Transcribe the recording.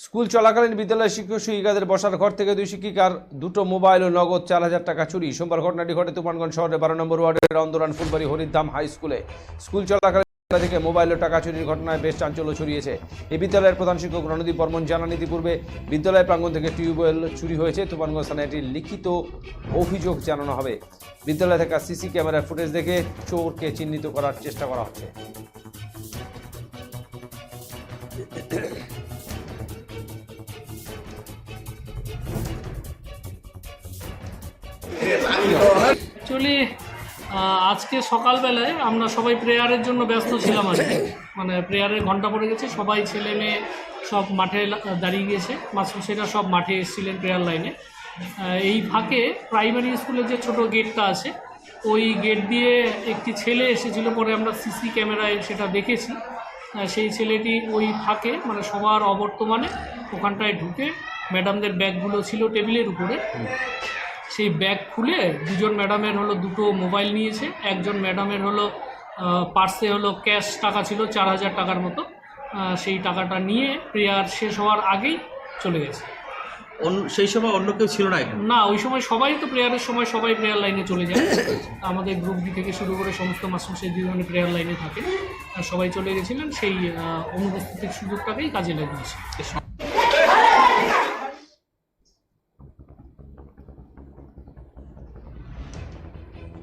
School চলাকালীন বিদ্যালয়ের শিক্ষক শিক্ষিকাদের বসার ঘর থেকে দুই শিক্ষিকার দুটো মোবাইল ও নগদ 4,000 টাকা চুরি। সোমবার ঘটনাটি ঘটে তুফানগঞ্জ শহরের 12 নম্বর ওয়ার্ডের অন্দরান ফুলবাড়ি হরিধাম হাই স্কুলে। স্কুল চলাকালীন থেকে মোবাইল ও টাকা চুরির ঘটনায় বেশ চাঞ্চল্য ছড়িয়েছে। এই বিদ্যালয়ের প্রধান শিক্ষক রণদীপ বর্মন জানান, ইতিপূর্বে বিদ্যালয় প্রাঙ্গণ থেকে টিউবওয়েল চুরি হয়েছে। তুফানগঞ্জ থানায় একটি লিখিত অভিযোগ জানানো হবে। বিদ্যালয় থেকে সিসি ক্যামেরার ফুটেজ দেখে চোরকে চিহ্নিত করার চেষ্টা করা হচ্ছে। অ্যাকচুয়ালি আজকে সকালবেলায় আমরা সবাই প্রেয়ারের জন্য ব্যস্ত ছিলাম আর কি। মানে প্রেয়ারের ঘন্টা পড়ে গেছে, সবাই ছেলে মেয়ে সব মাঠে দাঁড়িয়ে গিয়েছে, মাস্টারমশাইরা সব মাঠে এসেছিলেন প্রেয়ার লাইনে। এই ফাঁকে প্রাইমারি স্কুলের যে ছোট গেটটা আছে, ওই গেট দিয়ে একটি ছেলে এসেছিল, পরে আমরা সিসি ক্যামেরায় সেটা দেখেছি। সেই ছেলেটি ওই ফাঁকে মানে সবার অবর্তমানে ওখানটায় ঢুকে ম্যাডামদের ব্যাগগুলো ছিল টেবিলের উপরে, সেই ব্যাগ খুলে দুজন ম্যাডামের হলো দুটো মোবাইল নিয়েছে, একজন ম্যাডামের হলো পার্সে হলো ক্যাশ টাকা ছিল 4,000 টাকার মতো। সেই টাকাটা নিয়ে প্রেয়ার শেষ হওয়ার আগেই চলে গেছে। সেই সময় অন্য কেউ ছিল না এখানে? না, ওই সময় সবাই তো প্রেয়ারের সময় সবাই প্রেয়ার লাইনে চলে যায়। আমাদের গ্রুপ ডি থেকে শুরু করে সমস্ত মাস্টারমশাই দুই ধরনের প্রেয়ার লাইনে থাকে, সবাই চলে গেছিলেন। সেই অনুপস্থিতির সুযোগটাকেই কাজে লাগিয়েছে।